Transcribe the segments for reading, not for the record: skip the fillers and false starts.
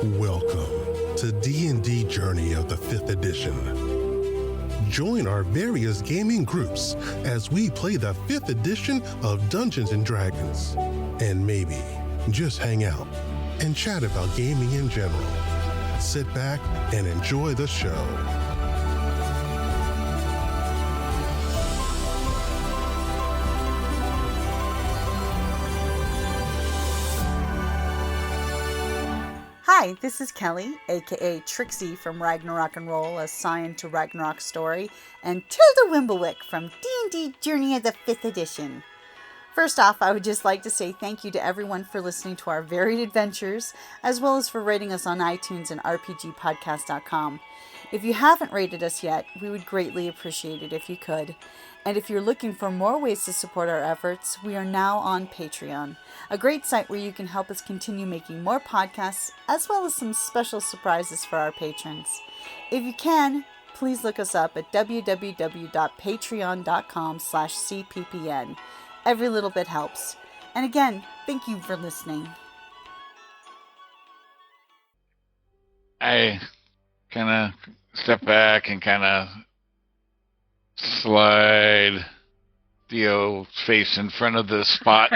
Welcome to D&D Journey of the 5th edition. Join our various gaming groups as we play the 5th edition of Dungeons & Dragons. And maybe just hang out and chat about gaming in general. Sit back and enjoy the show. Hi, this is Kelly, aka Trixie from Ragnarok and Roll, assigned to Ragnarok Story, and Tilda Wimblewick from D&D Journey of the 5th edition. First off, I would just like to say thank you to everyone for listening to our varied adventures, as well as for rating us on iTunes and rpgpodcast.com. If you haven't rated us yet, we would greatly appreciate it if you could. And if you're looking for more ways to support our efforts, we are now on Patreon, a great site where you can help us continue making more podcasts, as well as some special surprises for our patrons. If you can, please look us up at www.patreon.com/cppn. Every little bit helps. And again, thank you for listening. I kind of step back and kind of slide Theo's face in front of the spot.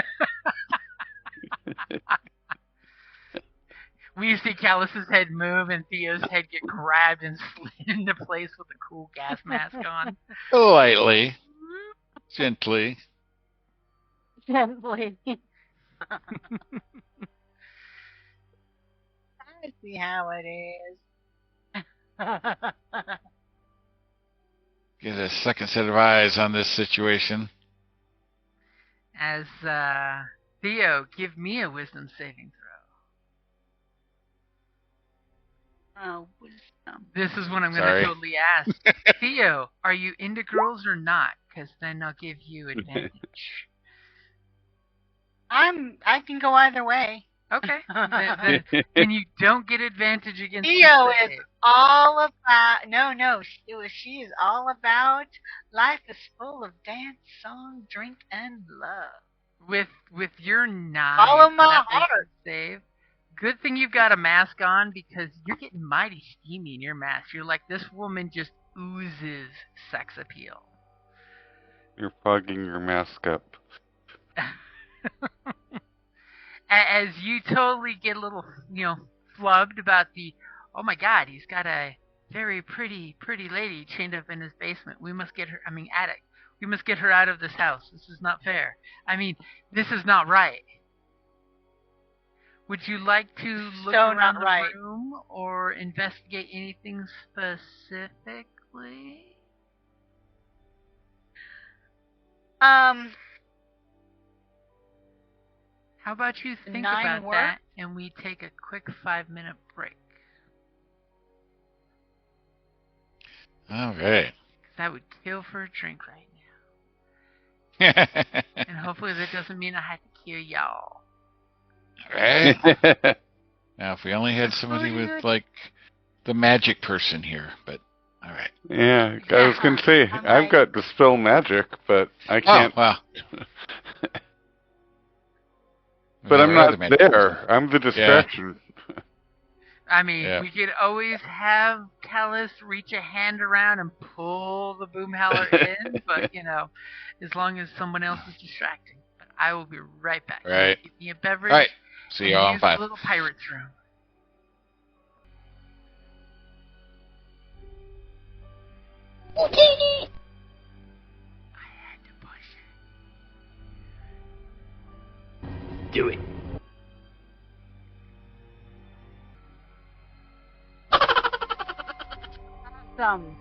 We see Callus's head move and Theo's head get grabbed and slid into place with a cool gas mask on. Lightly. Gently. Gently. I see how it is. Get a second set of eyes on this situation. As Theo, give me a wisdom saving throw. Oh, wisdom. This is what I'm going to totally ask. Theo, are you into girls or not? Because then I'll give you advantage. I can go either way. Okay. Then you don't get advantage against Theo is all about she is all about life is full of dance, song, drink, and love. With your 9 follow my heart. Save. Good thing you've got a mask on because you're getting mighty steamy in your mask. You're like, this woman just oozes sex appeal. You're fogging your mask up. As you totally get a little, flubbed about oh my God, he's got a very pretty lady chained up in his basement. We must get her, attic. We must get her out of this house. This is not fair. This is not right. Would you like to look around the room or investigate anything specifically? How about you think about that and we take a quick 5-minute break? All right. Because I would kill for a drink right now. And hopefully that doesn't mean I have to kill y'all. Right. Now, if we only had somebody with, the magic person here, but all right. Yeah, I was going to say, I've got dispel magic, but I can't. Oh, wow. But I'm not there. I'm the distraction. Yeah. We could always have Callus reach a hand around and pull the boom howler in, but, as long as someone else is distracting. But I will be right back. Right. Give me a beverage. All right. See you all in 5. A little pirate's room. Okay. I had to push it. Do it. Awesome.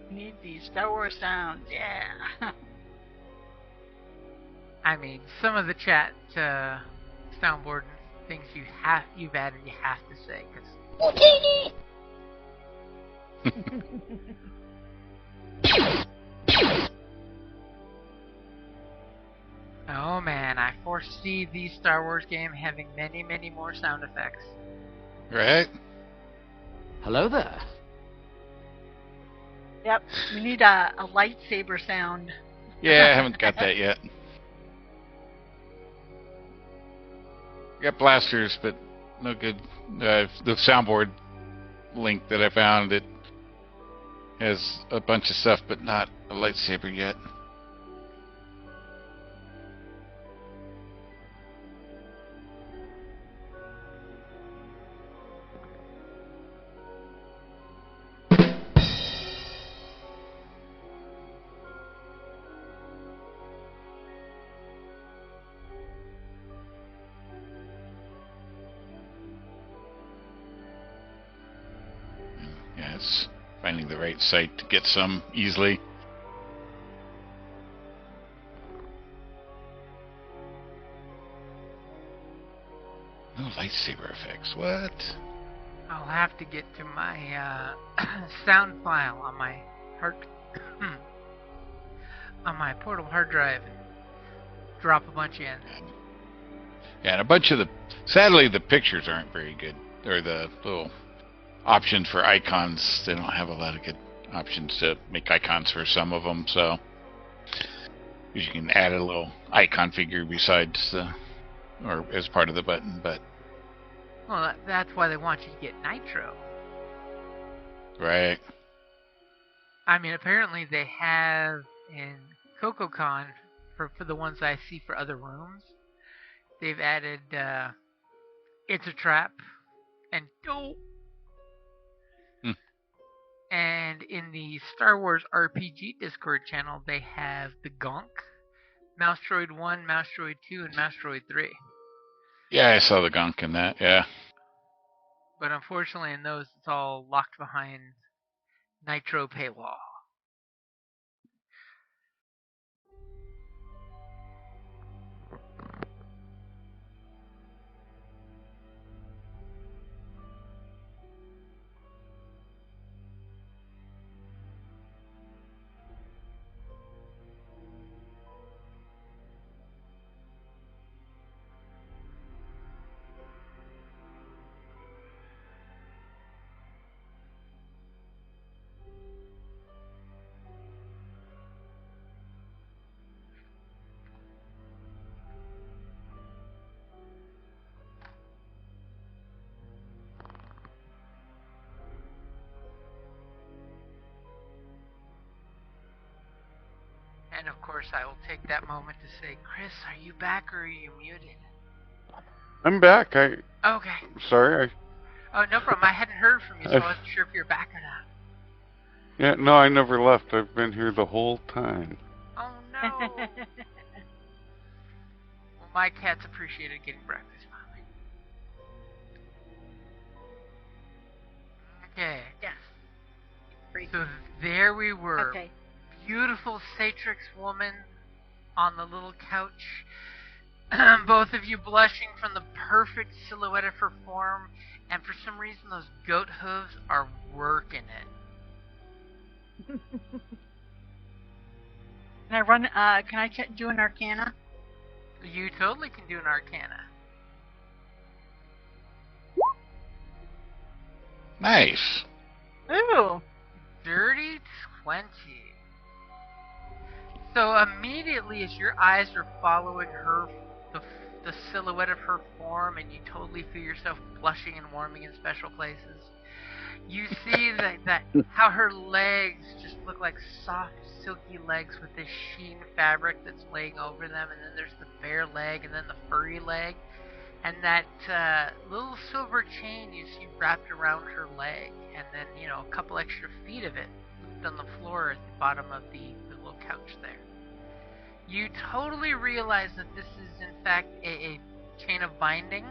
Need these Star Wars sounds, yeah. Some of the chat soundboard things you've added, you have to say, because. Oh man, I foresee the Star Wars game having many, many more sound effects. Right? Hello there. Yep, we need a lightsaber sound. Yeah, I haven't got that yet. Got blasters, but no good. The soundboard link that I found, it has a bunch of stuff, but not a lightsaber yet. Yeah, it's finding the right site to get some easily. No lightsaber effects. What? I'll have to get to my sound file on my on my portable hard drive and drop a bunch in. Yeah, and a bunch of sadly the pictures aren't very good, or the little options for icons. They don't have a lot of good options to make icons for some of them, so you can add a little icon figure besides or as part of the button, but Well, that's why they want you to get Nitro. right. I mean, apparently they have in CocoCon, for the ones I see for other rooms, they've added It's a Trap and Dope. And in the Star Wars RPG Discord channel, they have the Gonk, Mouse Droid 1, Mouse Droid 2, and Mouse Droid 3. Yeah, I saw the gunk in that, yeah. But unfortunately in those, it's all locked behind Nitro paywall. And of course, I will take that moment to say, Chris, are you back or are you muted? I'm back. Okay. Sorry. Oh, no problem. I hadn't heard from you, so I wasn't sure if you're back or not. Yeah, no, I never left. I've been here the whole time. Oh, no. Well, my cats appreciated getting breakfast finally. Okay. Yes. So there we were. Okay. Beautiful Satrix woman on the little couch. Both of you blushing from the perfect silhouette of her form, and for some reason those goat hooves are working it. Can I run? Can I do an Arcana? You totally can do an Arcana. Nice. Ooh. Dirty 20. So immediately as your eyes are following her, the silhouette of her form, and you totally feel yourself blushing and warming in special places, you see that how her legs just look like soft, silky legs with this sheen fabric that's laying over them, and then there's the bare leg, and then the furry leg, and that little silver chain you see wrapped around her leg, and then, you know, a couple extra feet of it looped on the floor at the bottom of the little couch there. You totally realize that this is in fact a chain of binding,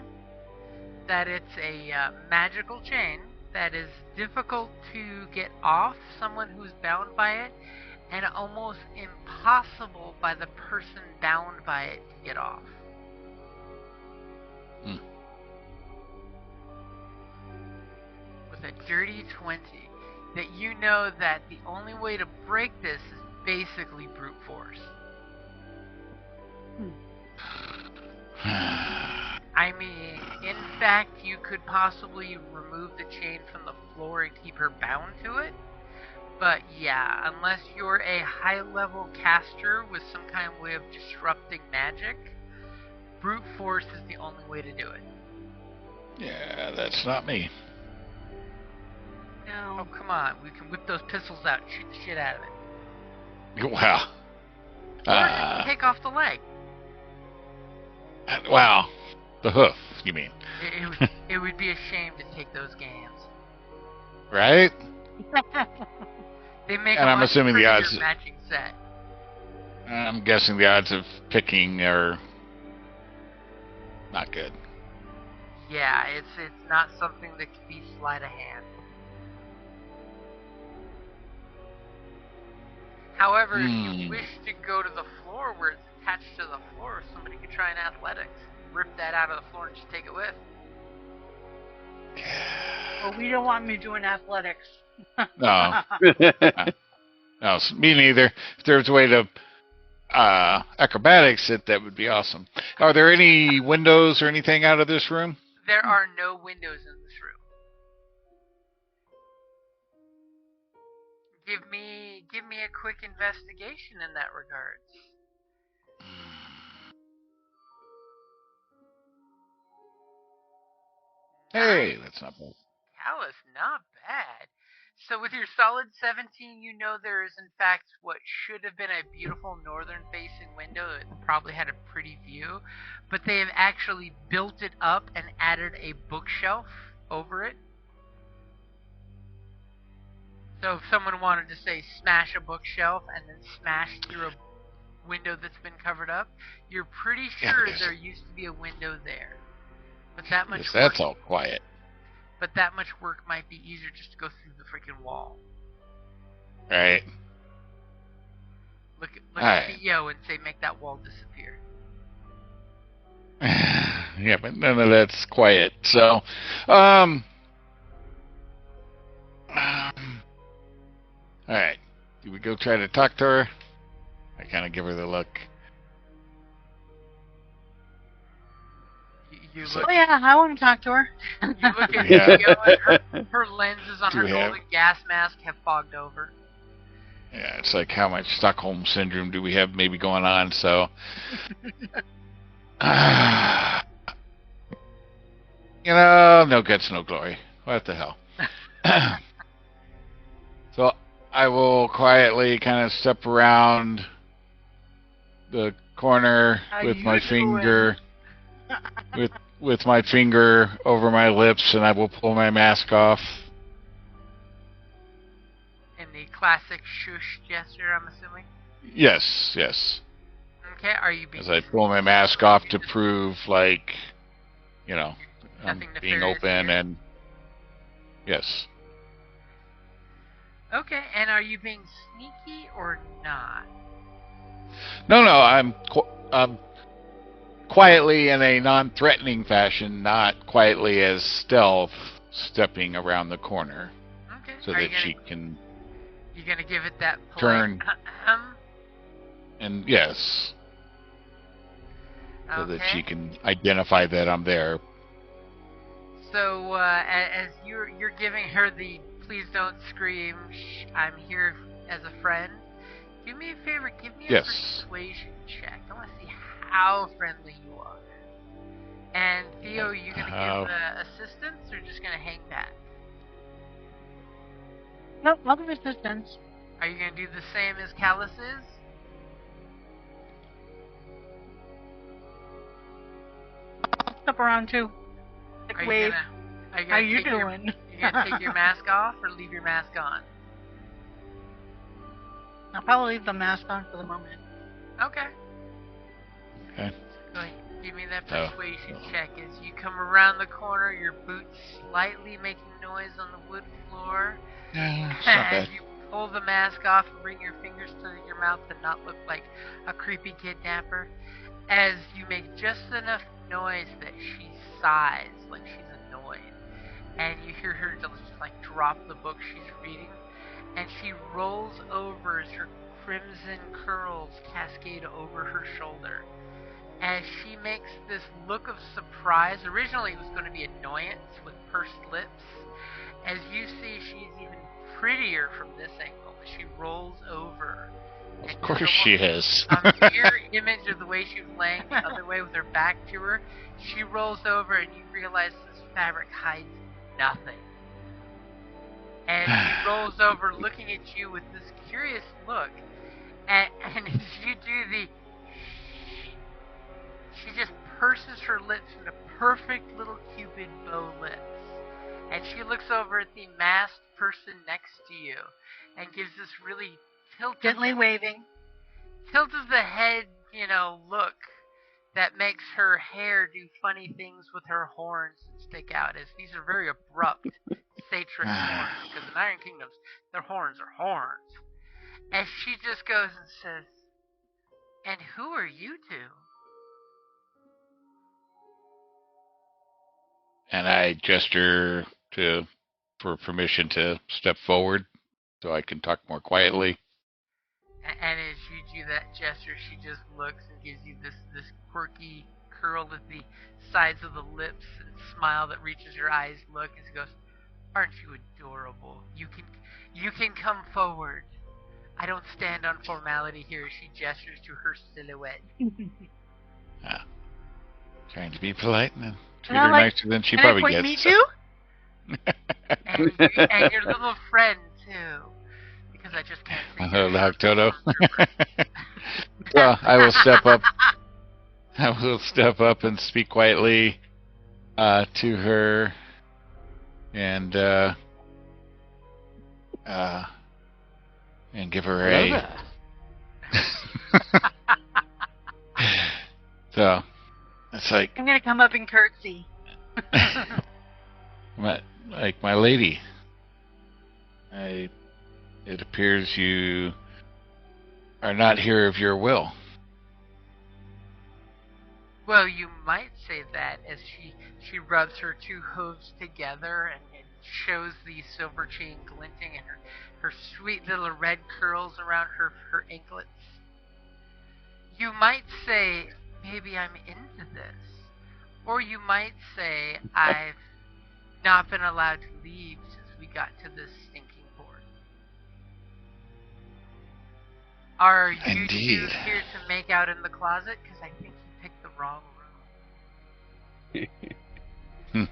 that it's a magical chain that is difficult to get off someone who's bound by it, and almost impossible by the person bound by it to get off. With a dirty 20, that you know that the only way to break this is basically brute force. I mean, in fact, you could possibly remove the chain from the floor and keep her bound to it, But yeah, unless you're a high-level caster with some kind of way of disrupting magic, brute force is the only way to do it. Yeah, that's not me. No. Oh, come on. We can whip those pistols out and shoot the shit out of it. Wow. Or just take off the leg. Wow. The hoof, you mean? It would be a shame to take those games. Right? They make And a I'm much assuming the prettier odds- matching set. I'm guessing the odds of picking are not good. Yeah, it's not something that can be sleight of hand. However, if you wish to go to the floor where it's attached to the floor, somebody could try an athletics. Rip that out of the floor and just take it with. Well, we don't want me doing athletics. No. No, me neither. If there's a way to acrobatics it, that would be awesome. Are there any windows or anything out of this room? There are no windows in this room. Give me a quick investigation in that regards. Hey, that's not bad. Callus, not bad. So with your solid 17, you know there is in fact what should have been a beautiful northern-facing window that probably had a pretty view, but they have actually built it up and added a bookshelf over it. So if someone wanted to, say, smash a bookshelf and then smash through a window that's been covered up, you're pretty sure there used to be a window there. But that much work, That's all quiet. But that much work might be easier just to go through the freaking wall. Right. Look at Theo and say, make that wall disappear. Yeah, but none of that's quiet. So, all right. Do we go try to talk to her? I kind of give her the look. You So- look, Oh yeah, I want to talk to her. you look at Yeah. Theo and her lenses on Do her we have- golden gas mask have fogged over. Yeah, it's like how much Stockholm syndrome do we have maybe going on? So, no guts, no glory. What the hell? So I will quietly kind of step around the corner How with you my doing? finger, with my finger over my lips, and I will pull my mask off. In the classic shush gesture, I'm assuming. Yes, yes. Okay, are you being... As I pull my mask off to prove, like, I'm Nothing being nefarious open here? and yes. Okay, and are you being sneaky or not? No, I'm quietly in a non-threatening fashion, not quietly as stealth, stepping around the corner Okay. so Are that she can You gonna give it that polite turn. And yes, so that she can identify that I'm there. So as you're giving her the please don't scream, I'm here as a friend. Do me a favor, give me a Yes. persuasion check. I want to see how friendly you are. And Theo, you gonna give assistance or just gonna hang back? Nope, I'll give assistance. Are you gonna do the same as Callus is? Step around too. Are Like you wave. gonna How you take your- doing? You gonna take your mask off or leave your mask on? I'll probably leave the mask on for the moment. Okay. Okay. Go ahead. Give me that Oh. persuasion check as you come around the corner, your boots slightly making noise on the wood floor. Yeah, it's not As bad. you pull the mask off and bring your fingers to your mouth to not look like a creepy kidnapper. As you make just enough noise that she sighs like she's annoyed. And you hear her just like drop the book she's reading. And she rolls over as her crimson curls cascade over her shoulder. As she makes this look of surprise, originally it was going to be annoyance with pursed lips. As you see, she's even prettier from this angle. She rolls over. Of course she is. A mirror image of the way she was laying the other way with her back to her. She rolls over and you realize this fabric hides nothing. And she rolls over looking at you with this curious look. And as you do the... She just purses her lips into perfect little Cupid bow lips. And she looks over at the masked person next to you and gives this really Gently waving. Tilt of the head, look that makes her hair do funny things with her horns that stick out, as these are very abrupt satrix horns, because in Iron Kingdoms, their horns are horns. And she just goes and says, "And who are you two?" And I gesture for permission to step forward so I can talk more quietly. And as you do that gesture, she just looks and gives you this quirky curl at the sides of the lips and smile that reaches your eyes look, and she goes, "Aren't you adorable? You can come forward. I don't stand on formality here." She gestures to her silhouette. Trying to be polite and treat And her nicer than she probably gets. Me too? and your little friend too. Because I just can't say Hello, Toto. Well, I will step up. I will step up and speak quietly to her, and give her a. So it's like I'm gonna come up and curtsy. my lady. It appears you are not here of your will. Well, you might say that, as she rubs her two hooves together and shows the silver chain glinting and her sweet little red curls around her anklets. You might say, maybe I'm into this. Or you might say, I've not been allowed to leave since we got to this stinking port. Are you two here to make out in the closet? Because I think you picked the wrong room.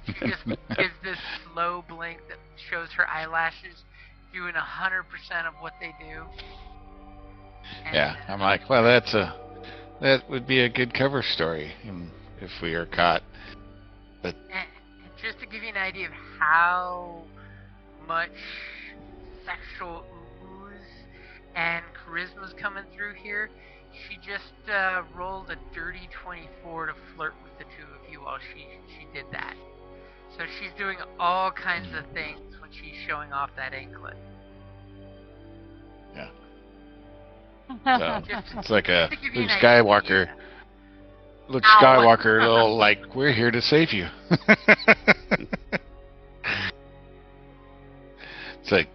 She just gives this slow blink that shows her eyelashes doing 100% of what they do. And, yeah, I'm like, well, that would be a good cover story if we are caught. But and just to give you an idea of how much sexual ooze and charisma's coming through here, she just rolled a dirty 24 to flirt with the two of you while she did that. So she's doing all kinds of things when she's showing off that anklet. Yeah. So it's like a Luke Skywalker. Luke Skywalker, little like, we're here to save you. It's like,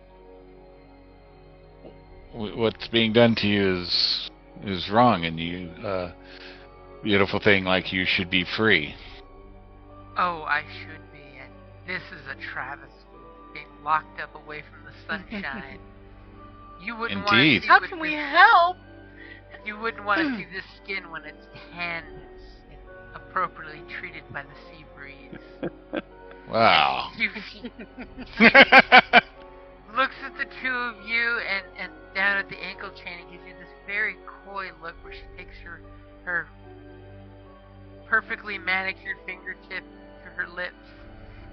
what's being done to you is wrong, and you, beautiful thing, like you should be free. Oh, I should be, and this is a travesty, being locked up away from the sunshine. You wouldn't want to see How can we help? You wouldn't want to see this skin when it's tanned and appropriately treated by the sea breeze. Wow. Looks at the two of you and down at the ankle chain and gives you this very coy look where she takes her perfectly manicured fingertip to her lips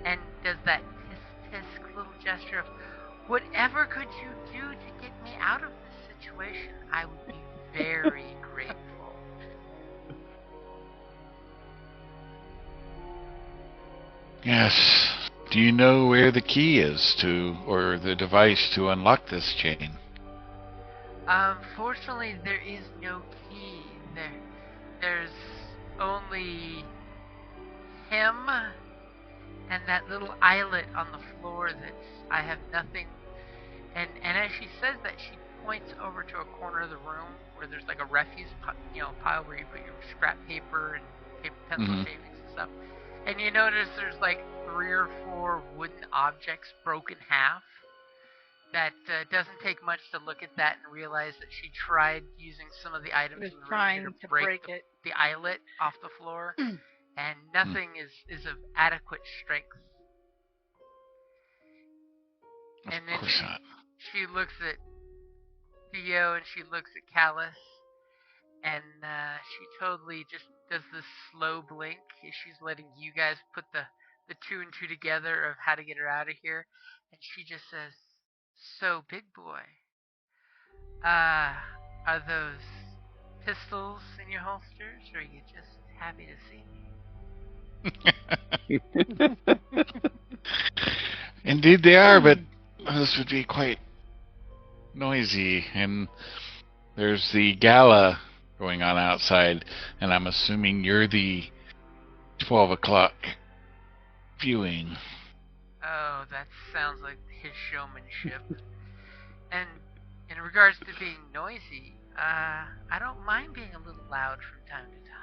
and does that tisk-tisk little gesture of, whatever could you do to get me out of this situation? I would be very grateful. Yes. Do you know where the key is or the device to unlock this chain? Fortunately, there is no key. There's only him and that little eyelet on the floor that I have nothing. And as she says that, she points over to a corner of the room where there's like a refuse pile where you put your scrap paper and pencil shavings and stuff. And you notice there's like 3 or 4 wooden objects broken half. that doesn't take much to look at that and realize that she tried using some of the items Was in the room trying here to to break break it. the eyelet off the floor, and nothing is of adequate strength. And then Of course not. she looks at Theo and she looks at Callus, and she totally just does this slow blink as she's letting you guys put the two and two together of how to get her out of here, and she just says, "So, big boy, are those pistols in your holsters, or are you just happy to see me?" Indeed they are, but this would be quite noisy, and there's the gala going on outside, and I'm assuming you're the 12 o'clock viewing. Oh, that sounds like his showmanship. And in regards to being noisy, I don't mind being a little loud from time to time.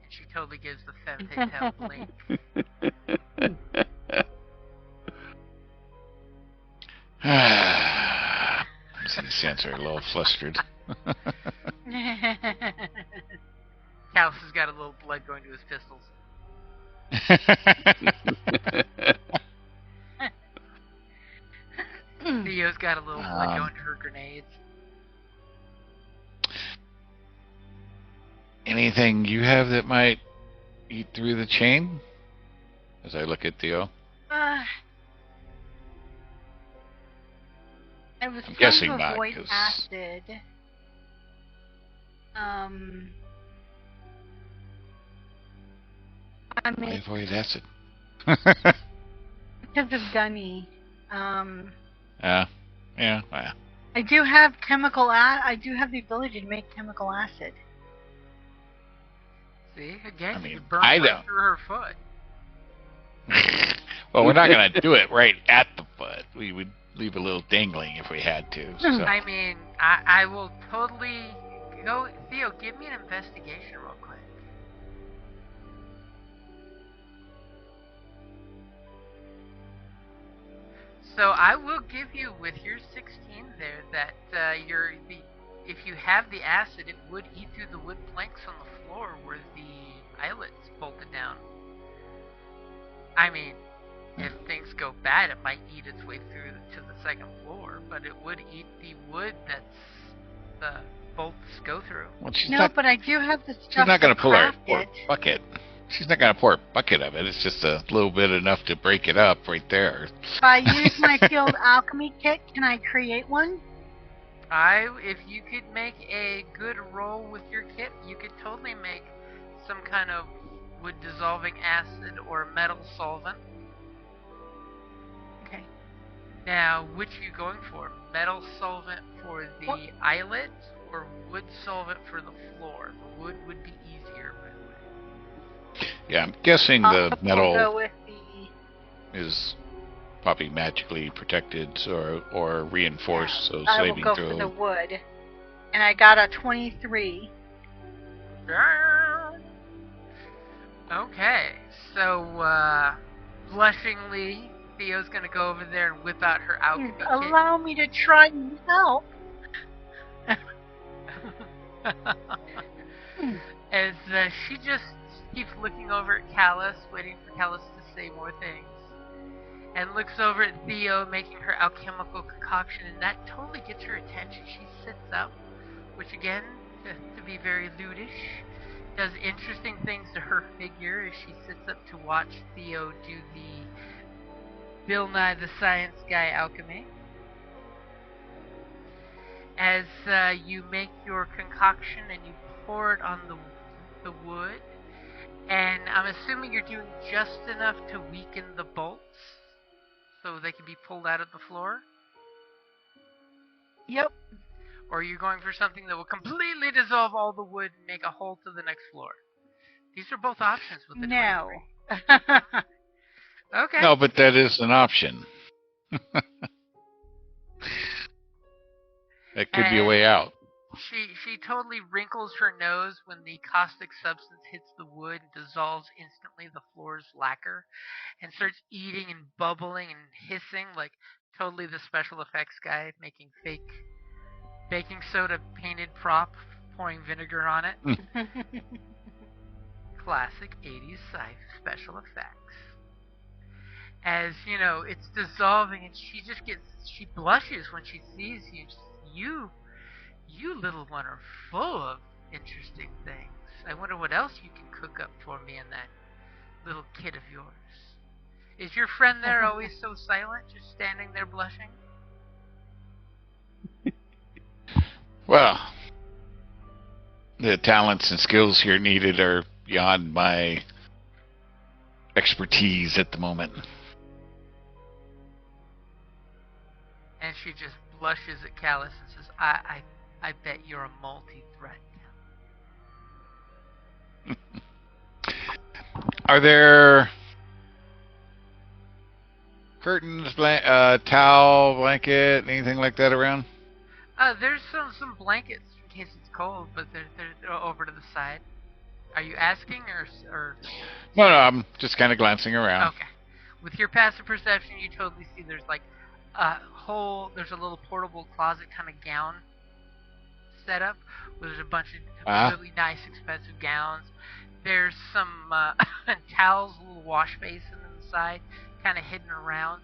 And she totally gives the femme fatale blink. Sense are a little flustered. Callus has got a little blood going to his pistols. Theo's got a little blood going to her grenades. Anything you have that might eat through the chain? As I look at Theo. I was I'm trying guessing to not, avoid 'cause- acid. I Why mean, avoid acid? because of Gunny. Yeah. Well. I do have I do have the ability to make chemical acid. See, again, I mean, you burn I right don't. through her foot. Well, we're not going to do it right at the foot. We would leave a little dangling if we had to. So. I mean, I will totally go. Theo, give me an investigation real quick. So I will give you with your 16 there that if you have the acid, it would eat through the wood planks on the floor where the eyelets bolted down. I mean, if things go bad, it might eat its way through to the second floor, but it would eat the wood that's the bolts go through. Well, But I do have the stuff. She's not going to pull her it. bucket. She's not going to pour a bucket of it. It's just a little bit enough to break it up right there. If I use my field alchemy kit, can I create one? If you could make a good roll with your kit, you could totally make some kind of wood dissolving acid or metal solvent. Okay. Now, which are you going for? Metal solvent for the eyelet or wood solvent for the floor? The wood would be easier. Yeah, I'm guessing the metal I'll go with is probably magically protected or reinforced, so I will saving go throw. for the wood. And I got a 23. Okay, so blushingly, Theo's gonna go over there and whip out her alchemy kit. Allow me to try and help. As she just keeps looking over at Callus, waiting for Callus to say more things, and looks over at Theo making her alchemical concoction, and that totally gets her attention. She sits up, which again, to be very lewdish, does interesting things to her figure as she sits up to watch Theo do the Bill Nye the Science Guy alchemy. As you make your concoction and you pour it on the wood, and I'm assuming you're doing just enough to weaken the bolts so they can be pulled out of the floor? Yep. Or are you going for something that will completely dissolve all the wood and make a hole to the next floor? These are both options with the 23. Okay. No, but that is an option. That could be a way out. She totally wrinkles her nose when the caustic substance hits the wood and dissolves instantly the floor's lacquer and starts eating and bubbling and hissing like Totally the special effects guy making fake baking soda painted prop, pouring vinegar on it. Classic 80s special effects. As it's dissolving, and she blushes when she sees you. You little one are full of interesting things. I wonder what else you can cook up for me and that little kid of yours. Is your friend there always so silent, just standing there blushing? Well, the talents and skills here needed are beyond my expertise at the moment. And she just blushes at Callus and says, I bet you're a multi-threat. Are there curtains, towel, blanket, anything like that around? There's some blankets in case it's cold, but they're over to the side. Are you asking or? No, I'm just kind of glancing around. Okay. With your passive perception, you totally see there's like there's a little portable closet kind of gown set up where there's a bunch of really nice, expensive gowns. There's some towels, a little wash basin inside, kind of hidden around,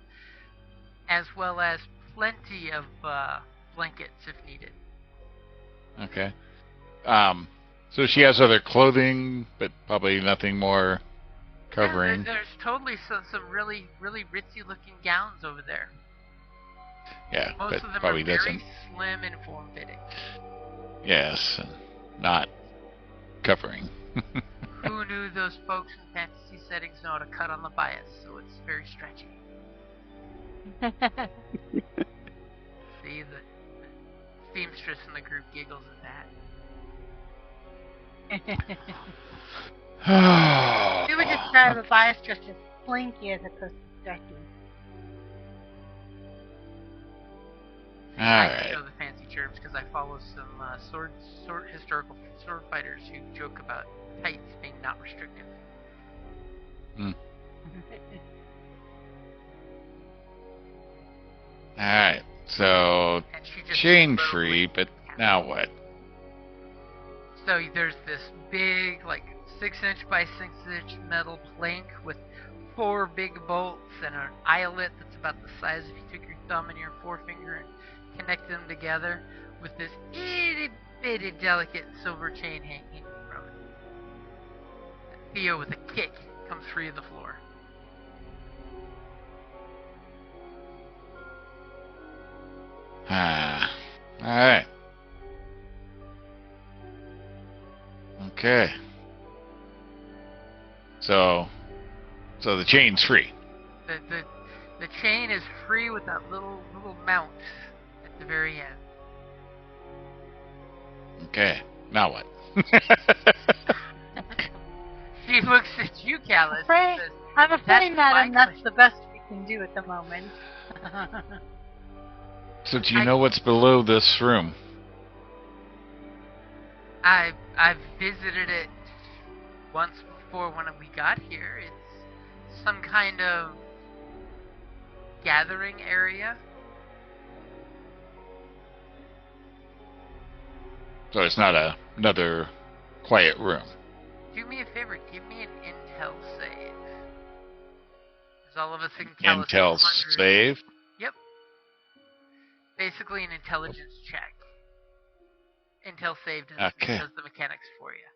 as well as plenty of blankets if needed. Okay. So she has other clothing, but probably nothing more covering. Yeah, there's totally some really, really ritzy looking gowns over there. Yeah, most but of them probably are very doesn't. slim and form-fitting. Yes, not covering. Who knew those folks in fantasy settings know how to cut on the bias, so it's very stretchy. See, the seamstress in the group giggles at that. We would describe a bias just as slinky as opposed to stretchy. Alright. I know the fancy terms because I follow some historical sword fighters who joke about tights being not restrictive. Alright, so chain free, but now what? So there's this big, like 6-inch by 6-inch metal plank with 4 big bolts and an eyelet that's about the size if you took your thumb and your forefinger and connected them together with this itty bitty delicate silver chain hanging from it. Theo, with a kick, comes free of the floor. Alright. Okay. So the chain's free. The chain is free with that little mount at the very end. Okay. Now what? She looks at you, Callus. I'm afraid, madam, that's that's the best we can do at the moment. So do you know what's below this room? I've visited it once before when we got here. It's some kind of gathering area. So it's not another quiet room. Do me a favor, give me an intel save. As all of us in Callus Intel 100. save? Yep. Basically an intelligence check. Intel save does the mechanics for you.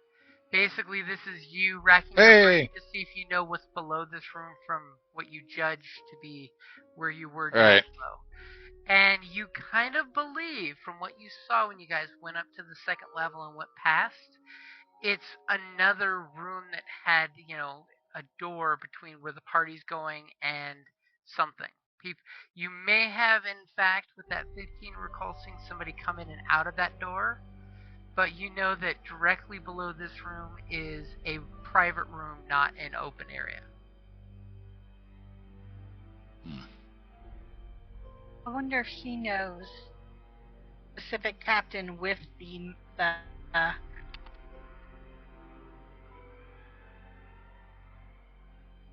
Basically, this is you racking your brain to see if you know what's below this room from what you judge to be where you were down below. And you kind of believe, from what you saw when you guys went up to the second level and went past, it's another room that had, a door between where the party's going and something. You may have, in fact, with that 15 recall, seen somebody come in and out of that door, but you know that directly below this room is a private room, not an open area. I wonder if she knows specific captain with the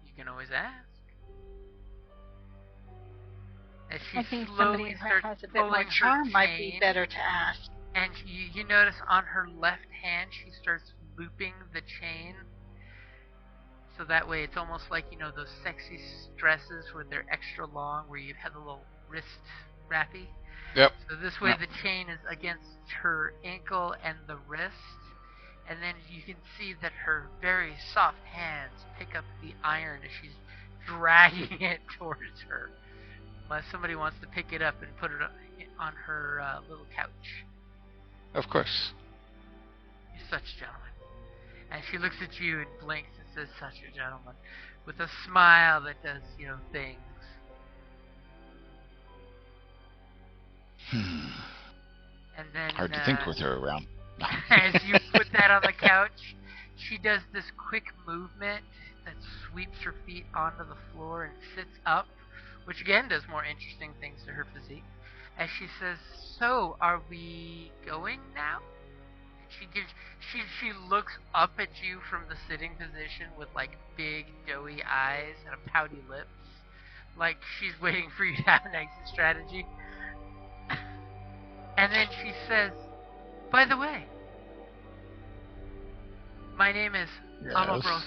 You can always ask. As she I think somebody slowly who starts has a bit more pulling her charm might be chain, better to ask. and you notice on her left hand she starts looping the chain. So that way it's almost like, those sexy dresses where they're extra long, where you have the little wrist wrappy. Yep. So this way the chain is against her ankle and the wrist. And then you can see that her very soft hands pick up the iron as she's dragging it towards her. Unless somebody wants to pick it up and put it on her little couch. Of course. You're such a gentleman. And she looks at you and blinks and says, such a gentleman. With a smile that does, things. And then... Hard to think with her around. As you put that on the couch, she does this quick movement that sweeps her feet onto the floor and sits up, which again does more interesting things to her physique. As she says, so, are we going now? She looks up at you from the sitting position with like big doughy eyes and a pouty lips, like she's waiting for you to have an exit strategy. And then she says, by the way, my name is Amabrosa.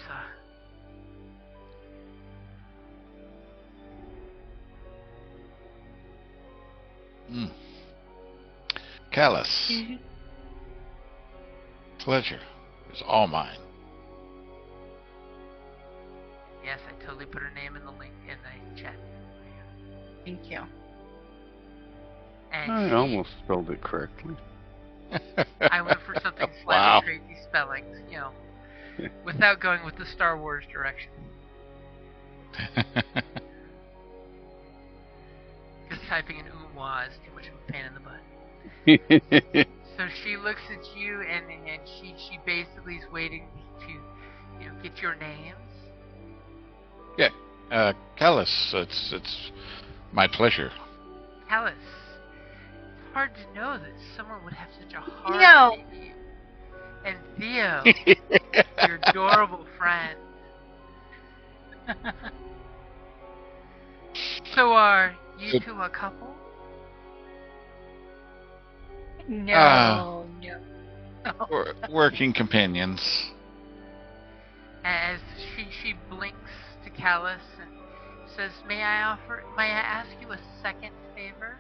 Callus. Pleasure is all mine. Yes, I totally put her name in the link in the chat. Thank you. And I almost spelled it correctly. I went for something slightly Wow. crazy spellings, without going with the Star Wars direction. Because typing in umwa is too much of a pain in the butt. So she looks at you and she basically is waiting to get your names. Yeah, Callus, it's my pleasure. Callus, it's hard to know that someone would have such a hard No. name. And Theo, your adorable friend. So are you two a couple? No. Working companions. As she blinks to Callus and says, May I ask you a second favor?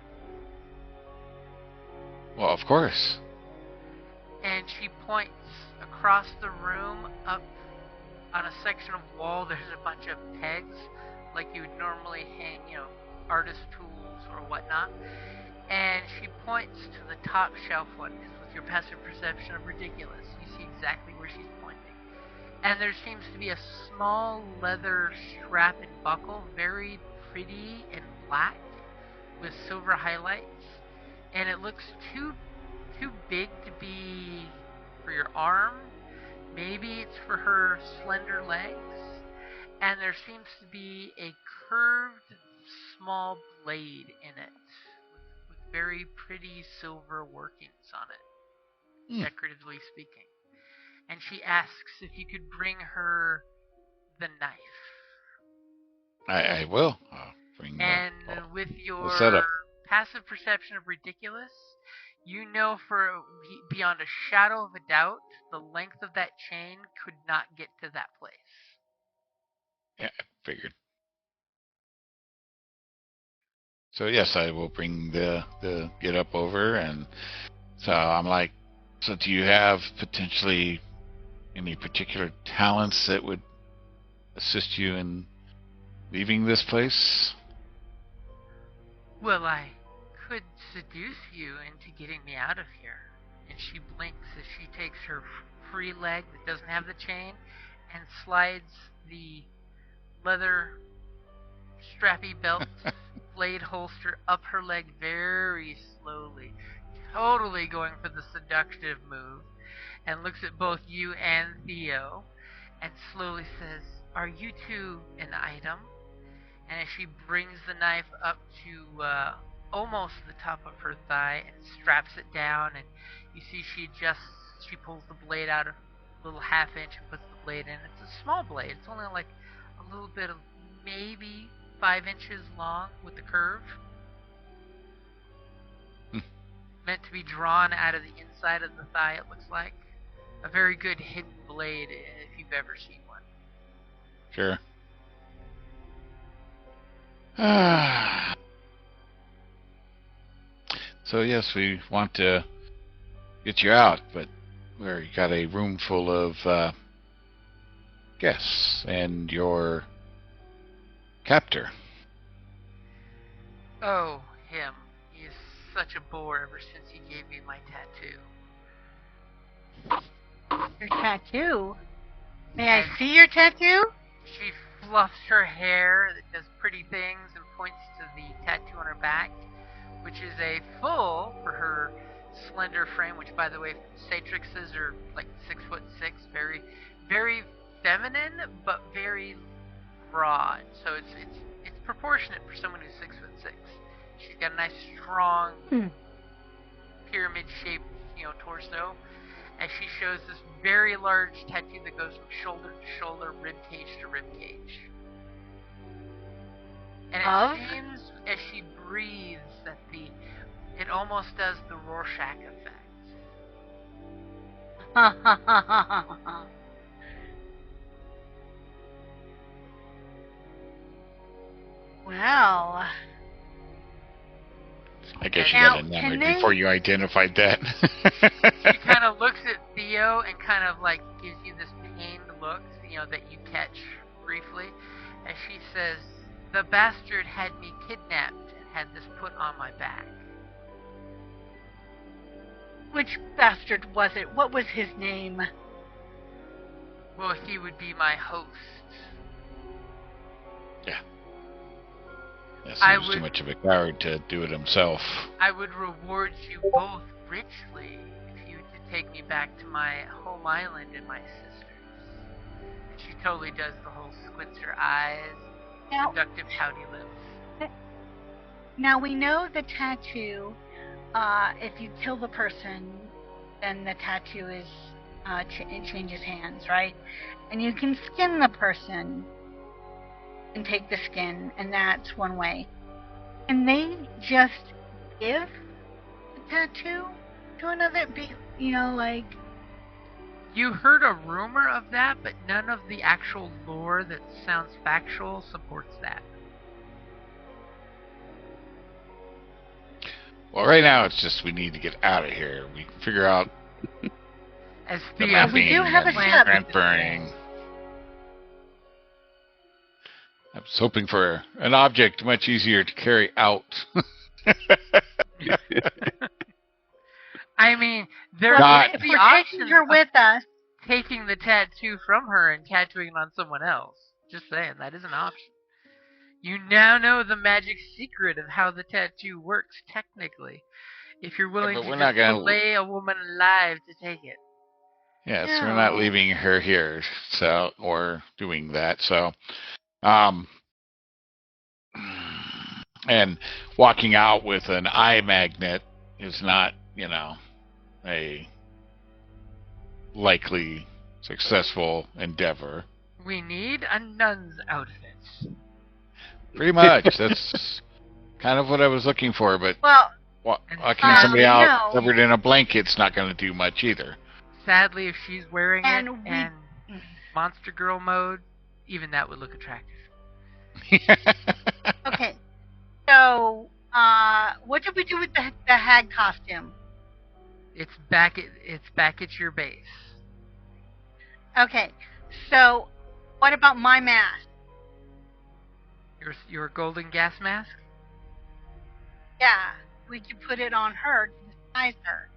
Well, of course. And she points across the room up on a section of wall. There's a bunch of pegs like you would normally hang, artist tools or whatnot. And she points to the top shelf one, because with your passive perception of ridiculous, you see exactly where she's pointing. And there seems to be a small leather strap and buckle, very pretty and black, with silver highlights. And it looks too big to be for your arm. Maybe it's for her slender legs. And there seems to be a curved small blade in it with very pretty silver workings on it, decoratively speaking. And she asks if you could bring her the knife. I will. I'll bring And with your setup. passive perception of ridiculous, you know for beyond a shadow of a doubt, the length of that chain could not get to that place. Yeah, I figured. So yes, I will bring the get up over, and so I'm like, so do you have potentially any particular talents that would assist you in leaving this place? Well, I could seduce you into getting me out of here. And she blinks as she takes her free leg that doesn't have the chain and slides the leather strappy belt blade holster up her leg very slowly, totally going for the seductive move, and looks at both you and Theo and slowly says, Are you two an item? And as she brings the knife up to almost the top of her thigh and straps it down, and you see she pulls the blade out a little half inch and puts the blade in. It's a small blade. It's only like a little bit of maybe 5 inches long with the curve. meant to be drawn out of the inside of the thigh, it looks like. A very good hidden blade, if you've ever seen one. Sure. So yes, we want to get you out, but we got a room full of guests and your captor. Oh, him. He is such a bore ever since he gave me my tattoo. Your tattoo? May I see your tattoo? She fluffs her hair, does pretty things, and points to the tattoo on her back, which is a full for her slender frame, which, by the way, Satrixes are like 6'6", very, very feminine, but very broad. So it's proportionate for someone who's 6'6". She's got a nice, strong, pyramid-shaped, torso. As she shows this very large tattoo that goes from shoulder to shoulder, rib cage to rib cage. And it seems as she breathes that it almost does the Rorschach effect. Well, I guess you now, got enamored before you identified that. She kind of looks at Theo and kind of like gives you this pained look, that you catch briefly, as she says, "The bastard had me kidnapped and had this put on my back." which bastard was it? What was his name? Well, he would be my host. Yeah. That seems too much of a coward to do it himself. I would reward you both richly if you were to take me back to my home island and my sisters. She totally does the whole squints her eyes, seductive pouty lips. Now we know the tattoo, if you kill the person, then the tattoo is, it changes hands, right? And you can skin the person and take the skin, and that's one way. Can they just give the tattoo to another, like... You heard a rumor of that, but none of the actual lore that sounds factual supports that. Well, right now it's just we need to get out of here. We can figure out As the Theo, mapping we do have a and ship. grant burning. I was hoping for an object much easier to carry out. I mean, there's Not- the We're option taking her of with us. taking the tattoo from her and tattooing it on someone else. Just saying, that is an option. You now know the magic secret of how the tattoo works technically. If you're willing but to we're just not gonna- fillet a woman alive to take it. Yes, No. we're not leaving her here, so or doing that. So, and walking out with an eye magnet is not, a likely successful endeavor. We need a nun's outfit. Pretty much. That's kind of what I was looking for, but Well, walking somebody you out know- covered in a blanket's not going to do much either. Sadly, if she's wearing And it we- and monster girl mode, even that would look attractive. okay. So, what did we do with the hag costume? It's back at your base. Okay. So, what about my mask? Your golden gas mask? Yeah, we could put it on her to disguise her.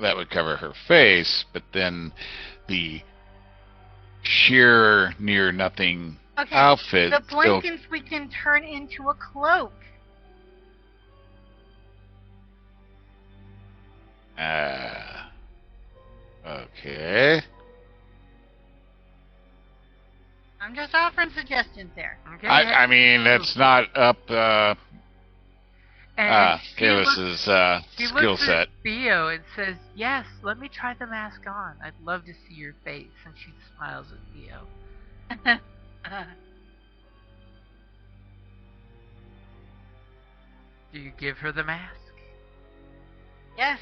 That would cover her face, but then the sheer near nothing Okay. outfit The still. blankets we can turn into a cloak. Okay. I'm just offering suggestions there. Okay. I mean, that's not up And she Kayla's She skill looks set. at Theo and says, "Yes, let me try the mask on. I'd love to see your face." And she smiles at Theo. Do you give her the mask? Yes.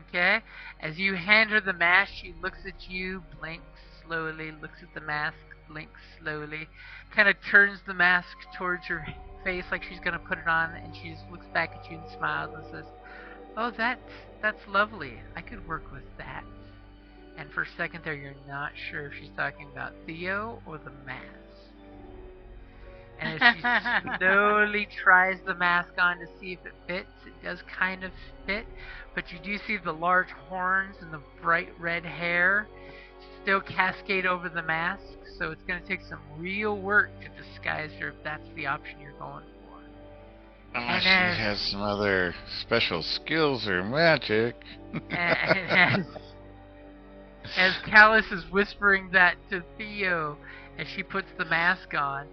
Okay? As you hand her the mask, she looks at you, blinks slowly, looks at the mask, blinks slowly, kind of turns the mask towards her face like she's going to put it on, and she just looks back at you and smiles and says, "Oh, that's lovely. I could work with that." And for a second there, you're not sure if she's talking about Theo or the mask. And as she slowly tries the mask on to see if it fits, it does kind of fit, but you do see the large horns and the bright red hair still cascade over the mask, so it's going to take some real work to disguise her if that's the option you're going for. Unless she has some other special skills or magic. And as Callus is whispering that to Theo, as she puts the mask on,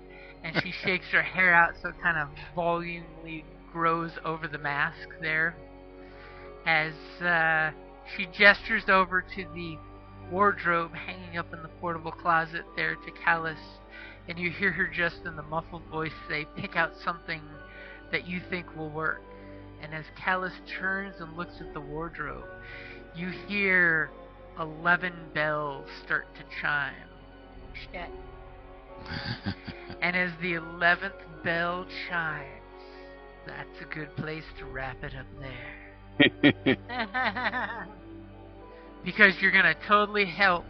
and she shakes her hair out so it kind of volumely grows over the mask there, as she gestures over to the wardrobe hanging up in the portable closet there to Callus, and you hear her just in the muffled voice say, "Pick out something that you think will work." And as Callus turns and looks at the wardrobe, you hear 11 bells start to chime. Shit. And as the 11th bell chimes, that's a good place to wrap it up there. Because you're going to totally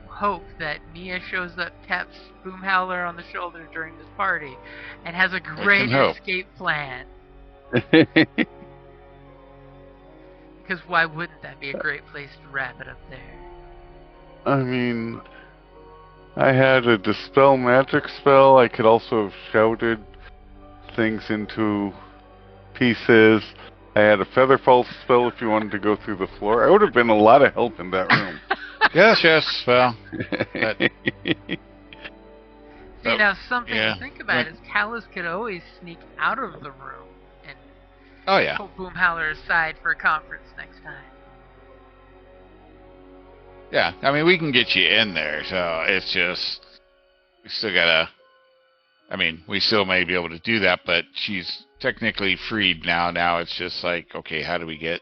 hope that Mia shows up, taps Boomhowler on the shoulder during this party, and has a great escape plan. Because why wouldn't that be a great place to wrap it up there? I mean, I had a dispel magic spell. I could also have shouted things into pieces. I had a featherfall spell if you wanted to go through the floor. I would have been a lot of help in that room. Yes, well. See, now something to think about is Callus could always sneak out of the room and pull Boomhowler aside for a conference next time. Yeah, I mean, we can get you in there, so it's just, we still gotta, I mean, we still may be able to do that, but she's technically freed now. Now it's just like, okay, how do we get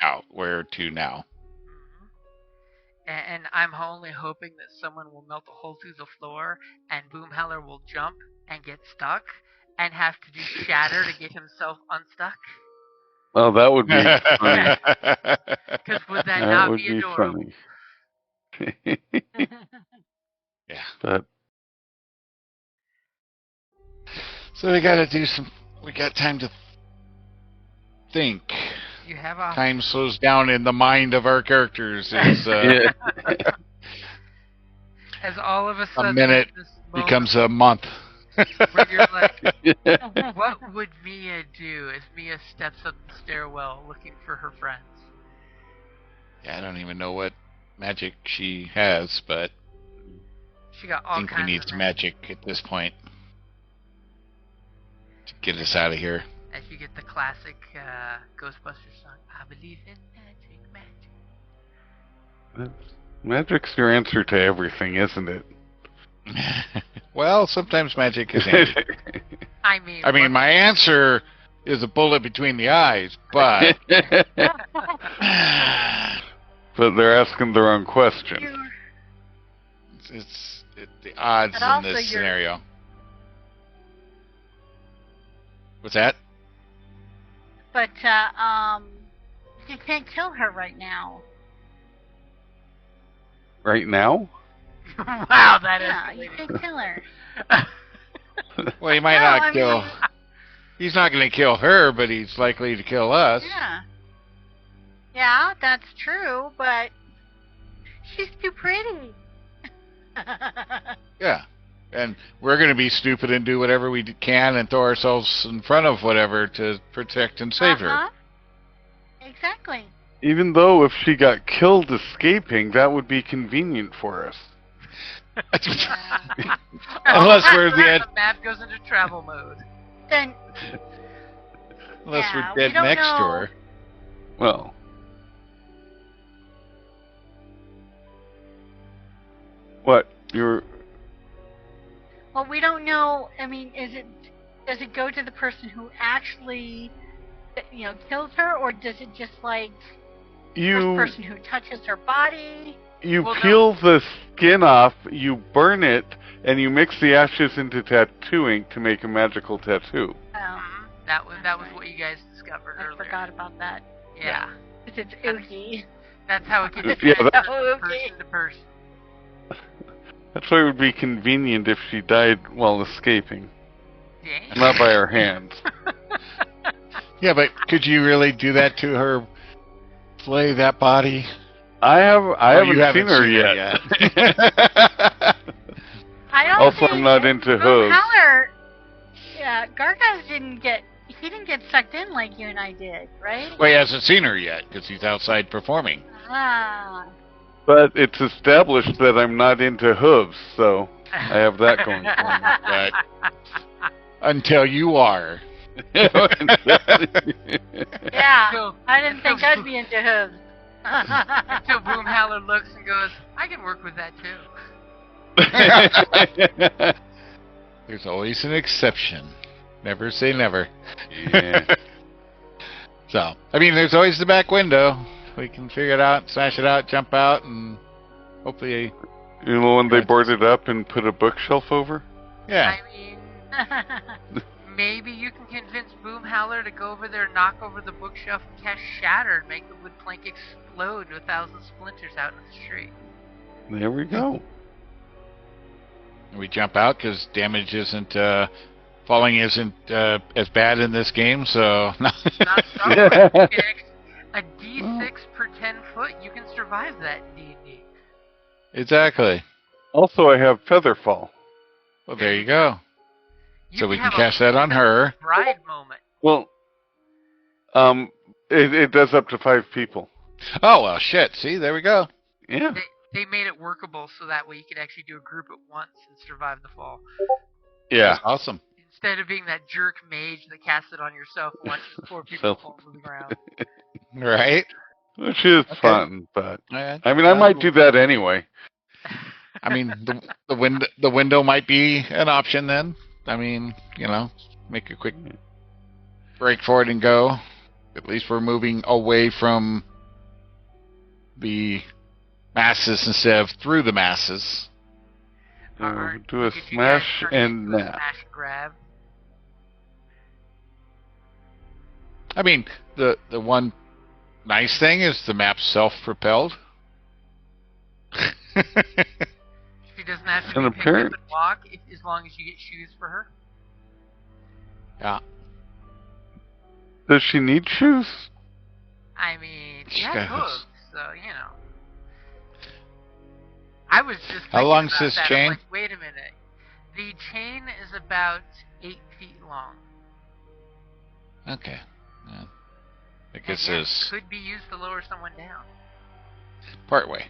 out? Where to now? And I'm only hoping that someone will melt a hole through the floor, and Boomhowler will jump and get stuck, and have to do shatter to get himself unstuck. Well, that would be funny. Because would that not be adorable? Funny. Yeah. But so we gotta do some, we got time to think. You have a... Time slows down in the mind of our characters. As all of a sudden... A minute becomes a month. Where you're like, what would Mia do as Mia steps up the stairwell looking for her friends? Yeah, I don't even know what magic she has, but she got all I think we need some magic at this point to get us out of here. As you get the classic Ghostbusters song, I believe in magic. Magic's your answer to everything, isn't it? Well, sometimes magic is handy. I mean, my answer is a bullet between the eyes, but but they're asking the wrong question. It's the odds in this scenario. What's that? But you can't kill her right now. Right now? Wow, that is... Yeah, you can't kill her. Well, he might not kill... He's not going to kill her, but he's likely to kill us. Yeah. Yeah, that's true, but she's too pretty. Yeah. And we're going to be stupid and do whatever we can and throw ourselves in front of whatever to protect and save her. Exactly. Even though if she got killed escaping, that would be convenient for us. Unless we're the map goes into travel mode. Then unless we're dead next to her. Well. What? Well, we don't know. I mean, does it go to the person who actually kills her, or does it just like You first person who touches her body? you Well, no. peel the skin off, you burn it, and you mix the ashes into tattoo ink to make a magical tattoo. Oh, That was what you guys discovered I earlier. forgot about that. Yeah. It's oogie. That's how it gets Yeah, transferred Oh, from okay. person to person. That's why it would be convenient if she died while escaping, Dang. not by our hands. Yeah, but could you really do that to her? Flay that body? I haven't You seen her yet. I don't Also, think I'm not into Boom hooves. Howler, Gargaz didn't get sucked in like you and I did, right? Well, he hasn't seen her yet because he's outside performing. Ah. But it's established that I'm not into hooves, so I have that going for me. But until you are. Yeah, So- I didn't think I'd be into hooves. Until Boom Howler looks and goes, I can work with that too. There's always an exception. Never say never. Yeah. So, I mean, there's always the back window. We can figure it out, smash it out, jump out, and hopefully, You know when they board it up and put a bookshelf over? yeah. I mean, maybe you can convince Boom Howler to go over there and knock over the bookshelf and cast Shatter and make the wood plank explode with 1,000 splinters out in the street. There we go. We jump out because damage isn't, falling isn't as bad in this game, so. Not so. A D6 per 10 foot, you can survive that in D&D. Exactly. Also, I have Featherfall. Well, there you go. So we can have a cast that on her. bride moment. Well, it does up to 5 people. Oh, well, shit. See, there we go. Yeah. They made it workable so that way you could actually do a group at once and survive the fall. Yeah. That's awesome. Instead of being that jerk mage that casts it on yourself and watches 4 people fall to the ground. Right? Which is Okay. fun, but Yeah. I mean, I might do that anyway. I mean, the window might be an option then. I mean, make a quick break for it and go. At least we're moving away from the masses instead of through the masses. Or Do a could you guys smash turn and into a nap. smash and grab? I mean, the one nice thing is the map's self-propelled. She doesn't have to An be picked up apparent- and walk as long as you get shoes for her. Yeah. Does she need shoes? I mean, she She has got hooves, hooves. so I was just How thinking long's about this that. I'm chain? like, wait a minute. The chain is about 8 feet long. Okay. Yeah. I And guess yeah, it's could be used to lower someone down. part way.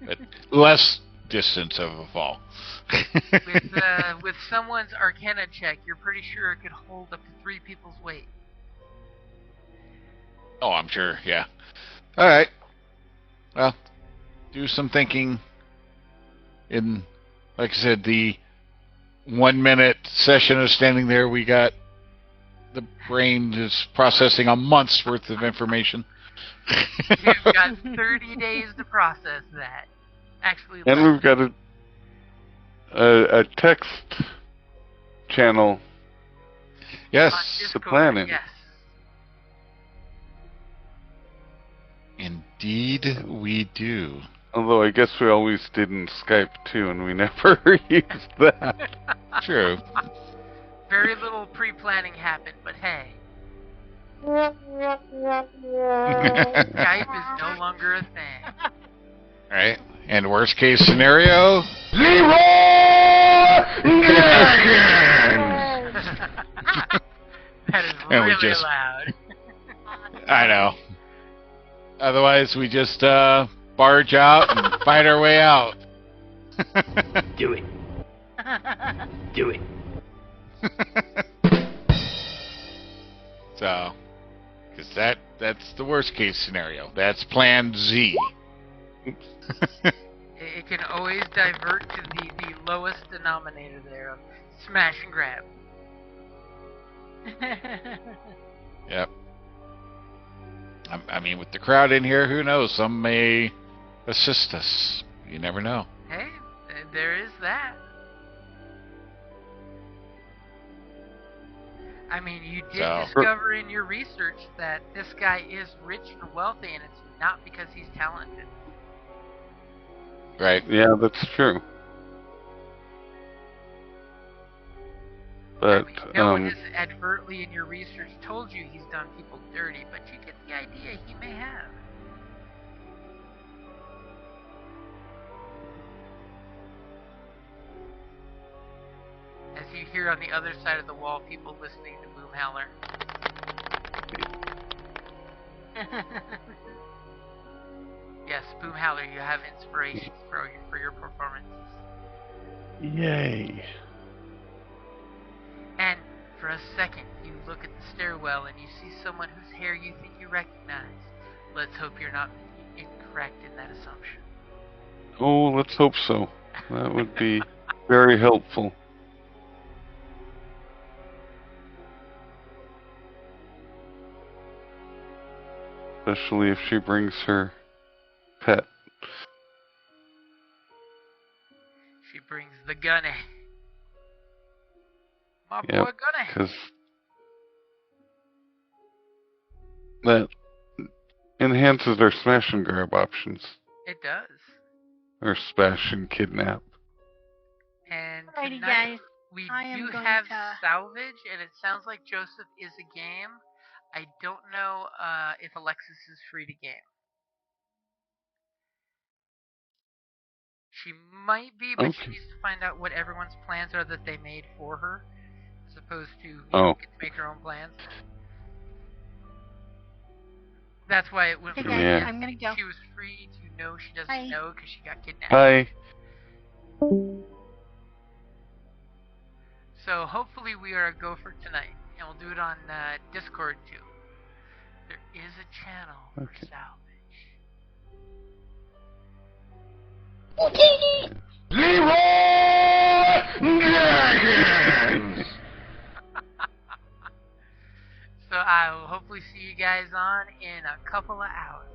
But less distance of a fall. With someone's Arcana check, you're pretty sure it could hold up to 3 people's weight. Oh, I'm sure, yeah. All right. Well, do some thinking in, like I said, the 1 minute session of standing there. We got the brain is processing a month's worth of information. You've got 30 days to process that. Actually, And less. we've got a text channel. Yes, On the Discord, planet. Yes. indeed we do. Although I guess we always did in Skype too, and we never used that. True. Very little pre-planning happened, but hey, Skype is no longer a thing. Right? And worst case scenario, That is And we really just- loud. I know. Otherwise, we just barge out and fight our way out. Do it. Do it. So, because that's the worst case scenario. That's Plan Z. It can always divert to the lowest denominator there of smash and grab. Yep. I mean, with the crowd in here, who knows? Some may assist us. You never know. Hey, there is that. I mean, you did discover in your research that this guy is rich and wealthy, and it's not because he's talented. Right. Yeah, that's true. But, I mean, no one has advertly in your research told you he's done people dirty, but you get the idea he may have. As you hear on the other side of the wall, people listening to Boom Howler. Yes, Boom Howler, you have inspiration for your performances. yay. And for a second, you look at the stairwell and you see someone whose hair you think you recognize. Let's hope you're not incorrect in that assumption. Oh, let's hope so. That would be very helpful. Especially if she brings her pet. She brings the gunny. My boy Yep, gunny. because that enhances our smash and grab options. It does. Or smash and kidnap. And Alrighty, tonight guys. we I am do going have to- salvage, and it sounds like Joseph is a game. I don't know if Alexis is free to game. She might be, but she Okay. needs to find out what everyone's plans are that they made for her, as opposed to get to make her own plans. That's why it went Hey from guys, Yeah. I'm gonna go. she was free to no, she doesn't Bye. know because she got kidnapped. Hi. So hopefully we are a go for tonight, and we'll do it on Discord too. There is a channel for Okay. salvage. So I will hopefully see you guys on in a couple of hours.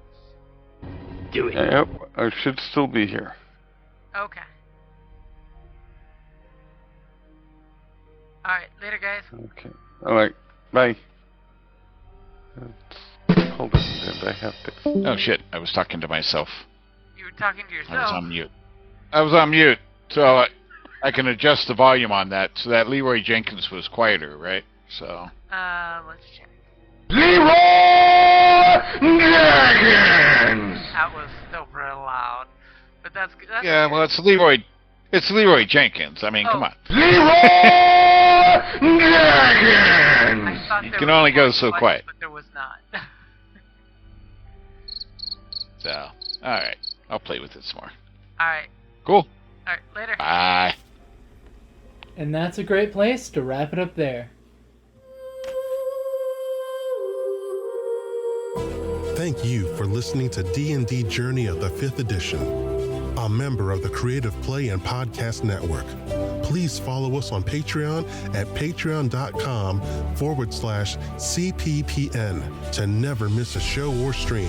Do it. Yep, I should still be here. Okay. Alright, later guys. Okay. Alright, bye. Hold on, and I have to... Oh shit! I was talking to myself. You were talking to I was yourself. on mute. I was on mute, so I can adjust the volume on that so that Leroy Jenkins was quieter, right? So. Let's check. That was still pretty loud. But that's good. That's Yeah, okay. well, it's Leroy. It's Leroy Jenkins. I mean, come on. I thought You there can was only go one so button, quiet. But there was not. So, all right. I'll play with it some more. Alright. Cool. Alright, later. Bye. And that's a great place to wrap it up there. Thank you for listening to D&D Journey of the 5th Edition, a member of the Creative Play and Podcast Network. Please follow us on Patreon at patreon.com/CPPN to never miss a show or stream.